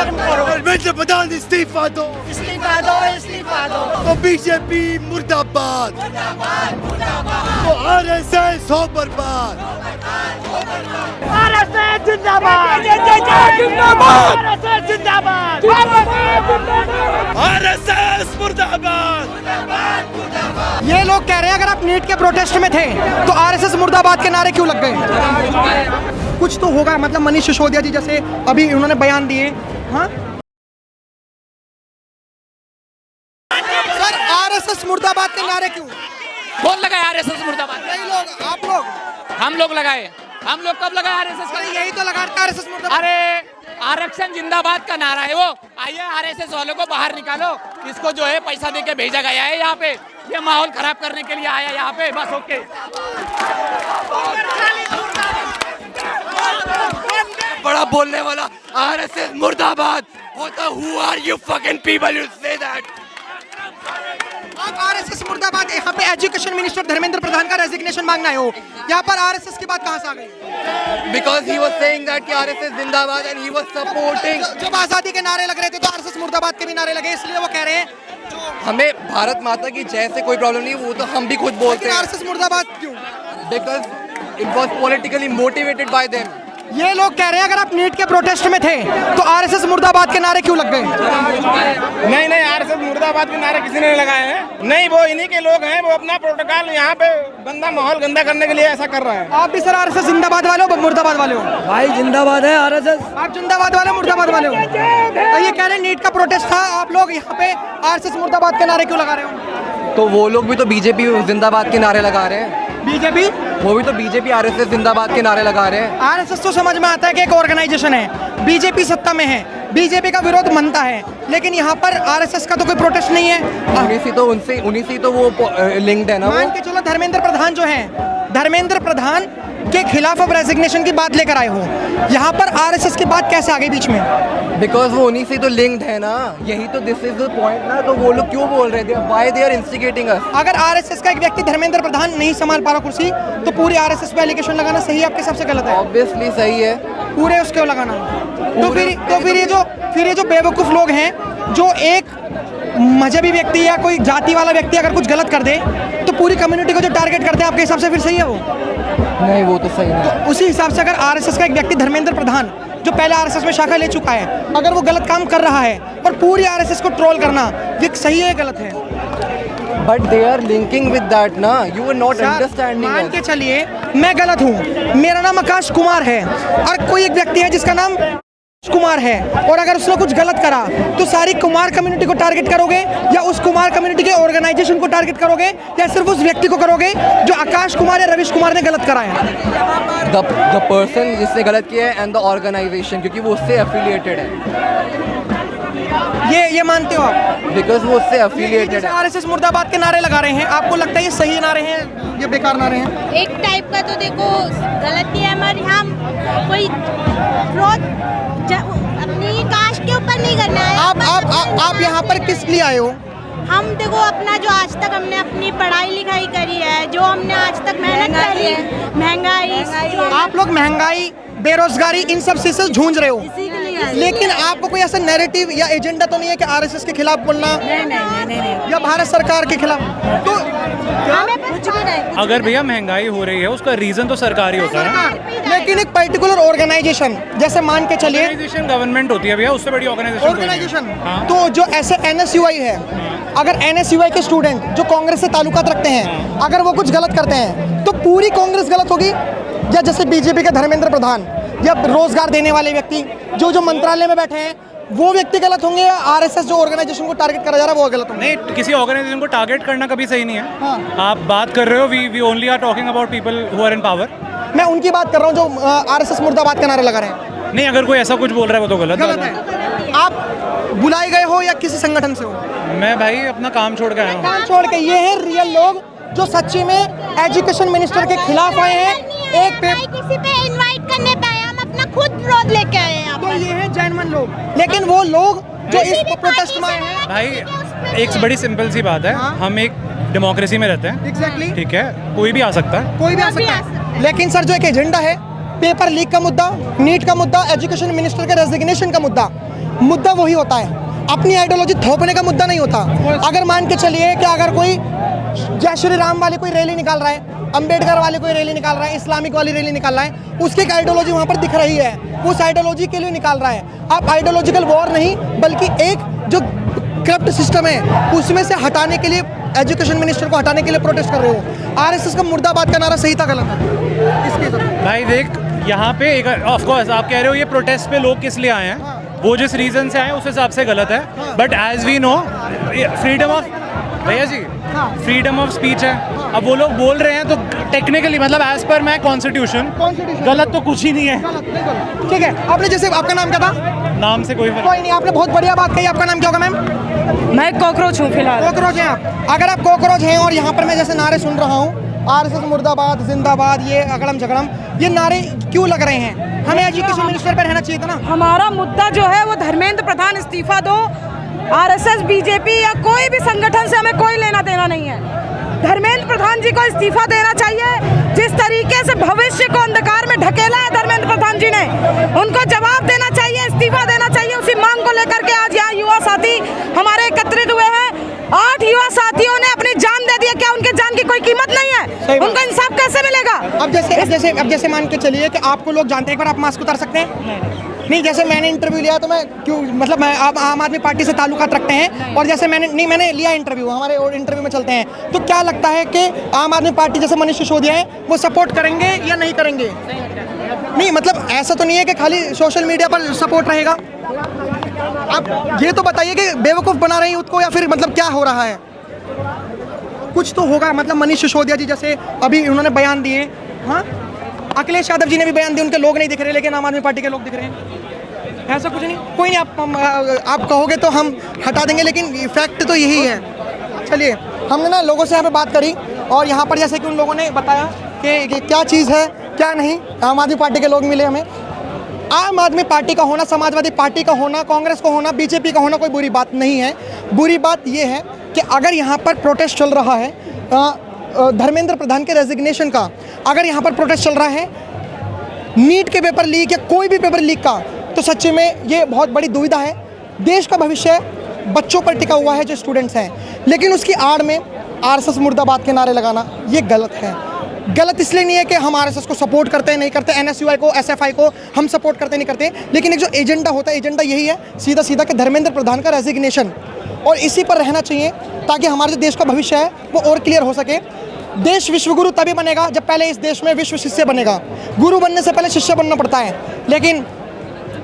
लागू करो। धर्मेंद्र प्रधान इस्तीफा दो, इस्तीफा दो, इस्तीफा दो। तो बीजेपी मुर्दाबाद, तो आरएसएस हो बर्बाद, आरएसएस जिंदाबाद, जिंदाबाद, आरएसएस जिंदाबाद, आरएसएस मुर्दाबाद। ये लोग कह रहे हैं अगर आप नीट के प्रोटेस्ट में थे तो आरएसएस मुर्दाबाद के नारे क्यों लग गए? कुछ तो होगा, मतलब मनीष सिसोदिया जी जैसे अभी उन्होंने बयान दिए। हाँ सर, आरएसएस मुर्दाबाद के नारे क्यों? कौन लगाए आरएसएस मुर्दाबाद? नहीं लोग, आप लोग। हम लोग लगाए। हम लोग कब लगाए आरएसएस का? यही तो लगा आरएसएस मुर्दाबाद। अरे आरक्षण जिंदाबाद का नारा है वो। आइए आरएसएस वालों को बाहर निकालो। इसको जो है पैसा देके भेजा गया है यहाँ पे, ये माहौल खराब करने के लिए आया यहाँ पे। बस ओके। बड़ा बोलने वाला आरएसएस मुर्दाबाद होता। Who are you fucking people you say that? आप आरएसएस मुर्दाबाद, यहाँ पे एजुकेशन मिनिस्टर धर्मेंद्र प्रधान का रेजिग्नेशन मांगना है हो, यहाँ पर आरएसएस की बात कहाँ से आ गई? Because he was saying that कि आरएसएस जिंदाबाद and he was supporting। जब आजादी के नारे लग रहे थे तो आरएसएस मुर्दाबाद के भी नारे लगे, इसलिए वो कह रहे हैं। हमें भारत माता की जय से कोई प्रॉब्लम नहीं, वो तो हम भी खुद बोलते हैं। आरएसएस मुर्दाबाद क्यों? Because it was politically motivated by them। ये लोग कह रहे हैं अगर आप नीट के प्रोटेस्ट में थे तो आरएसएस मुर्दाबाद के नारे क्यों लग गए? नहीं नहीं, आरएसएस मुर्दाबाद के नारे किसी ने लगाए हैं नहीं, वो इन्हीं के लोग हैं। वो अपना प्रोटोकॉल यहाँ पे गंदा माहौल गंदा करने के लिए ऐसा कर रहा है। आप भी सर आरएसएस जिंदाबाद वाले हो, मुर्दाबाद वाले हो? भाई जिंदाबाद है आरएसएस। आप जिंदाबाद वाले, मुर्दाबाद वाले हो? तो ये कह रहे हैं नीट का प्रोटेस्ट था, आप लोग यहाँ पे आरएसएस मुर्दाबाद के नारे क्यों लगा रहे हो? तो वो लोग भी तो बीजेपी जिंदाबाद के नारे लगा रहे हैं। बीजेपी, वो भी तो बीजेपी आरएसएस जिंदाबाद के नारे लगा रहे हैं। आरएसएस तो समझ में आता है कि एक ऑर्गेनाइजेशन है, बीजेपी सत्ता में है, बीजेपी का विरोध मनता है, लेकिन यहाँ पर आरएसएस का तो कोई प्रोटेस्ट नहीं है। उन्हीं से तो वो लिंक्ड है ना। मान के चलो धर्मेंद्र प्रधान जो है, धर्मेंद्र प्रधान के खिलाफ अब रेजिग्नेशन की बात लेकर आए हो, यहाँ पर आरएसएस की बात कैसे आ गई बीच में? बिकॉज वो उन्हीं से तो लिंक्ड है ना, यही तो दिस इज द पॉइंट ना। तो वो लोग क्यों बोल रहे थे, व्हाई दे आर इंस्टिगेटिंग अस? अगर आरएसएस का एक व्यक्ति धर्मेंद्र प्रधान नहीं संभाल पा रहा कुर्सी, तो पूरी आरएसएस पे एलिगेशन लगाना सही है आपके हिसाब से गलत है? ऑब्वियसली सही है। पूरे उसके लगाना। तो फिर ये जो बेवकूफ़ लोग हैं, जो एक मजहबी व्यक्ति या कोई जाति वाला व्यक्ति अगर कुछ गलत कर दे तो पूरी कम्युनिटी को जो टारगेट करते हैं, आपके हिसाब से फिर सही है वो? नहीं, वो तो सही नहीं। तो उसी हिसाब से अगर आरएसएस का एक व्यक्ति धर्मेंद्र प्रधान जो पहले आरएसएस में शाखा ले चुका है, अगर वो गलत काम कर रहा है और पूरी आरएसएस को ट्रोल करना, ये सही है गलत है? But they are linking with that ना, यू आर नॉट अंडरस्टैंडिंग। मान के चलिए मैं गलत हूँ, मेरा नाम आकाश कुमार है और कोई एक व्यक्ति है जिसका नाम कुमार है, और अगर उसने कुछ गलत करा तो सारी कुमार कम्युनिटी को टारगेट करोगे, या उस कुमार कम्युनिटी के ऑर्गेनाइजेशन को टारगेट करोगे, या सिर्फ उस व्यक्ति को करोगे जो आकाश कुमार या रविश कुमार ने गलत करा है? द पर्सन जिसने गलत किया है एंड द ऑर्गेनाइजेशन, क्योंकि वो उससे एफिलिएटेड है। ये मानते हो आप? बिकॉज वो उससे एफिलिएटेड है। आरएसएस मुर्दाबाद के नारे लगा रहे हैं, आपको लगता है ये सही नारे हैं, ये बेकार नारे हैं? एक टाइप का तो देखो गलती है, हमारे यहाँ कोई फ्रॉड अपनी कास्ट के ऊपर नहीं करना है। आप यहाँ पर किस लिए आए हो? हम देखो अपना जो आज तक हमने अपनी पढ़ाई लिखाई करी है, जो हमने आज तक मेहनत करी है, महंगाई, आप लोग महंगाई, बेरोजगारी, इन सब चीज़ से जूझ रहे हो, लेकिन आपको कोई ऐसा नैरेटिव या एजेंडा तो नहीं है कि आरएसएस के खिलाफ बोलना? नहीं। या भारत सरकार के खिलाफ? तो अगर भैया महंगाई हो रही है उसका रीजन तो सरकारी होता है, लेकिन एक पर्टिकुलर ऑर्गेनाइजेशन, जैसे मान के चलिए गवर्नमेंट होती है भैया, उससे बड़ी ऑर्गेनाइजेशन। तो जो ऐसे एनएसयूआई है, अगर एनएसयूआई के स्टूडेंट जो कांग्रेस से ताल्लुकात रखते हैं, अगर वो कुछ गलत करते हैं तो पूरी कांग्रेस गलत होगी? या जैसे बीजेपी के धर्मेंद्र प्रधान या रोजगार देने वाले व्यक्ति जो मंत्रालय में बैठे हैं, वो व्यक्ति गलत होंगे, या आरएसएस जो ऑर्गेनाइजेशन को टारगेट करा जा रहा है वो गलत होंगे? नहीं, किसी ऑर्गेनाइजेशन को टारगेट करना कभी सही नहीं है। हाँ। आप बात कर रहे हो, we only are talking about people who are in power. मैं उनकी बात कर रहा हूँ जो आरएसएस मुर्दाबाद के नारे लगा रहे हैं। नहीं, अगर कोई ऐसा कुछ बोल रहा है वो तो गलत है। आप बुलाए गए हो या किसी संगठन से हो? मैं भाई अपना काम छोड़ के आया हूँ। काम छोड़ के? ये है रियल लोग जो सच्ची में एजुकेशन मिनिस्टर के खिलाफ आए हैं। एक किसी पे इनवाइट करने पे आए, हम अपना खुद विरोध लेके आए हैं। तो ये है जेन्युइन लोग, लेकिन वो लोग जो इस प्रोटेस्ट में आए हैं भाई, एक बड़ी सिंपल सी बात है, हम एक डेमोक्रेसी में रहते हैं। एग्जैक्टली। ठीक है, कोई भी आ सकता है, कोई भी आ सकता है, लेकिन सर जो एक एजेंडा है, पेपर लीक का मुद्दा, नीट का मुद्दा, एजुकेशन मिनिस्टर के रेजिग्नेशन का मुद्दा, मुद्दा वही होता है, अपनी आइडियोलॉजी थोपने का मुद्दा नहीं होता। अगर मान के चलिए कि अगर कोई जय श्री राम वाली कोई रैली निकाल रहा है, अंबेडकर वाली कोई रैली निकाल रहा है, इस्लामिक वाली रैली निकाल रहा है, उसकी एक आइडियोलॉजी वहाँ पर दिख रही है, उस आइडियोलॉजी के लिए निकाल रहा है। आप आइडियोलॉजिकल वॉर नहीं, बल्कि एक जो करप्ट सिस्टम है उसमें से हटाने के लिए, एजुकेशन मिनिस्टर को हटाने के लिए प्रोटेस्ट कर रहे हो। आरएसएस का मुर्दाबाद का नारा सही था गलत है इसके भाई देख, यहाँ पे एक ऑफ कोर्स आप कह रहे हो ये प्रोटेस्ट पे लोग किस लिए आए हैं, वो जिस रीजन से आए हैं उस हिसाब से गलत है। But as we know, freedom of, भैया जी, फ्रीडम ऑफ स्पीच है। अब वो लोग बोल रहे हैं तो टेक्निकली मतलब एज पर मैं कॉन्स्टिट्यूशन गलत तो कुछ ही नहीं है। ठीक है, आपने जैसे, आपका नाम क्या था? नाम से कोई फर्क कोई नहीं, आपने बहुत बढ़िया बात कही। आपका नाम क्या होगा मैम? मैं कॉकरोच हूँ फिलहाल। कॉकरोच हैं आप? अगर आप कॉकरोच हैं और यहाँ पर मैं जैसे नारे सुन रहा हूँ, आरएसएस मुर्दाबाद, जिंदाबाद, ये अगड़म झगड़म, ये नारे क्यों लग रहे हैं? हमें एजुकेशन मिनिस्टर पर रहना चाहिए था ना। हमारा मुद्दा जो है वो धर्मेंद्र प्रधान इस्तीफा दो। आरएसएस, बीजेपी या कोई भी संगठन से हमें कोई लेना देना नहीं है। धर्मेंद्र प्रधान जी को इस्तीफा देना चाहिए। जिस तरीके से भविष्य को अंधकार में ढकेला है धर्मेंद्र प्रधान जी ने, उनको जवाब देना चाहिए, इस्तीफा देना चाहिए। उसी मांग को लेकर के आज यहाँ युवा साथी हमारे एकत्रित हुए हैं। 8 युवा साथियों ने अपनी जान दे दी है। क्या उनके जान की कोई कीमत नहीं है? उनको इंसाफ कैसे मिलेगा? अब जैसे मान के चलिए कि आपको लोग जानते हैं, एक बार आप मास्क उतार सकते हैं? नहीं, जैसे मैंने इंटरव्यू लिया तो मैं क्यों, मतलब मैं आप आम आदमी पार्टी से ताल्लुकात रखते हैं, और जैसे मैंने लिया इंटरव्यू, हमारे और इंटरव्यू में चलते हैं, तो क्या लगता है कि आम आदमी पार्टी जैसे मनीष सिसोदिया है वो सपोर्ट करेंगे या नहीं करेंगे? नहीं, मतलब ऐसा तो नहीं है कि खाली सोशल मीडिया पर सपोर्ट रहेगा। आप ये तो बताइए कि बेवकूफ़ बना रहे हैं उसको, या फिर मतलब क्या हो रहा है? कुछ तो होगा। मतलब मनीष सिसोदिया जी जैसे अभी उन्होंने बयान दिए, हाँ, अखिलेश यादव जी ने भी बयान दिए, उनके लोग नहीं दिख रहे लेकिन आम आदमी पार्टी के लोग दिख रहे हैं। ऐसा कुछ नहीं, कोई नहीं, आप कहोगे तो हम हटा देंगे, लेकिन फैक्ट तो यही है। चलिए, हमने ना लोगों से यहाँ पे बात करी, और यहाँ पर जैसे कि उन लोगों ने बताया कि क्या चीज़ है क्या नहीं। आम आदमी पार्टी के लोग मिले हमें। आम आदमी पार्टी का होना, समाजवादी पार्टी का होना, कांग्रेस का होना, बीजेपी का होना कोई बुरी बात नहीं है। बुरी बात यह है कि अगर यहाँ पर प्रोटेस्ट चल रहा है धर्मेंद्र प्रधान के रेजिग्नेशन का, अगर यहाँ पर प्रोटेस्ट चल रहा है नीट के पेपर लीक या कोई भी पेपर लीक का, तो सच्चे में ये बहुत बड़ी दुविधा है। देश का भविष्य बच्चों पर टिका हुआ है, जो स्टूडेंट्स हैं, लेकिन उसकी आड़ में आरएसएस मुर्दाबाद के नारे लगाना ये गलत है। गलत इसलिए नहीं है कि हम आरएसएस को सपोर्ट करते हैं नहीं करते, एनएसयूआई को, एसएफआई को हम सपोर्ट करते नहीं करते, लेकिन एक जो एजेंडा होता है, एजेंडा यही है सीधा सीधा कि धर्मेंद्र प्रधान का रेजिग्नेशन, और इसी पर रहना चाहिए ताकि हमारे जो देश का भविष्य है वो और क्लियर हो सके। देश विश्वगुरु तभी बनेगा जब पहले इस देश में विश्व शिष्य बनेगा। गुरु बनने से पहले शिष्य बनना पड़ता है, लेकिन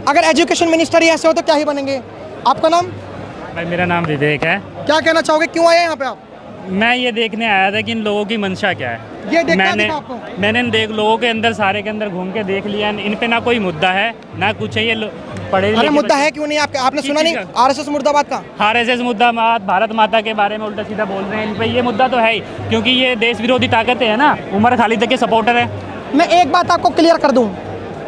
अगर एजुकेशन मिनिस्टर ही ऐसे हो तो क्या ही बनेंगे। आपका नाम? भाई मेरा नाम विवेक है। क्या कहना चाहोगे, क्यों आए यहाँ पे आप? मैं ये देखने आया था कि इन लोगों की मंशा क्या है। ये देखना दिखा आपको? मैंने देख लोगों के अंदर, सारे के अंदर घूम के देख लिया, इन पे ना कोई मुद्दा है ना कुछ है। ये पढ़े अरे मुद्दा है क्यों नहीं? आपने सुना नहीं आरएसएस मुर्दाबाद का? आरएसएस मुर्दाबाद, भारत माता के बारे में उल्टा सीधा बोल रहे हैं। इन पे ये मुद्दा तो है ही, क्योंकि ये देश विरोधी ताकतें है ना। उमर खालिद के सपोर्टर है। मैं एक बात आपको क्लियर कर दूं,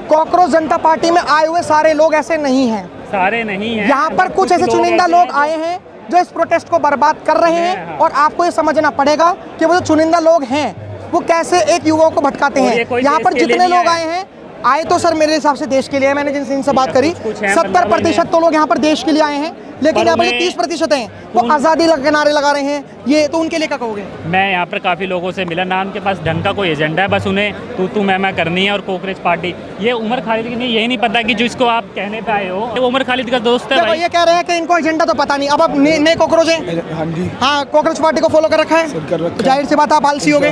कॉकरोच जनता पार्टी में आए हुए सारे लोग ऐसे नहीं हैं। सारे नहीं है, यहाँ पर कुछ ऐसे चुनिंदा लोग आए हैं जो इस प्रोटेस्ट को बर्बाद कर रहे हैं, और आपको ये समझना पड़ेगा कि वो जो चुनिंदा लोग हैं वो कैसे एक युवाओं को भटकाते हैं। यहाँ पर जितने लोग आए हैं, आए तो सर मेरे हिसाब से देश के लिए, मैंने जिनसे इनसे बात करी 70% तो लोग यहाँ पर देश के लिए आए हैं, लेकिन यहाँ पर 30% हैं वो आज़ादी के नारे लगा रहे हैं। ये तो उनके लिए क्या कहोगे? मैं यहाँ पर काफ़ी लोगों से मिला ना, उनके पास ढंग का कोई एजेंडा है, बस उन्हें तू मैं करनी है। और कांग्रेस पार्टी, ये उमर खालिद की नहीं, यही नहीं पता कि जिसको आप कहने पे आए हो वो उमर खालिद का दोस्त है भाई। ये कह रहे हैं कि इनको एजेंडा तो पता नहीं। अब आप नए कॉकरोच हैं? हाँ जी। हाँ, कॉकरोच पार्टी को फॉलो कर रखा है, तो जाहिर सी बात आप आलसी हो गए।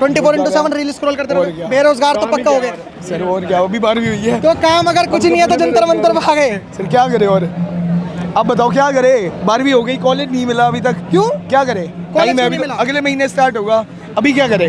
24/7 रील स्क्रॉल करते रहोगे, बेरोजगार तो पक्का हो गए सर। और क्या, वो भी 12वीं हुई है तो काम अगर कुछ नहीं है तो जंतर मंतर भागे। सर क्या करे, और अब बताओ क्या करे? 12वीं हो गई, कॉलेज नहीं मिला अभी तक। क्यों? क्या करे? कॉलेज में नहीं मिला? अगले महीने स्टार्ट होगा, अभी क्या करे?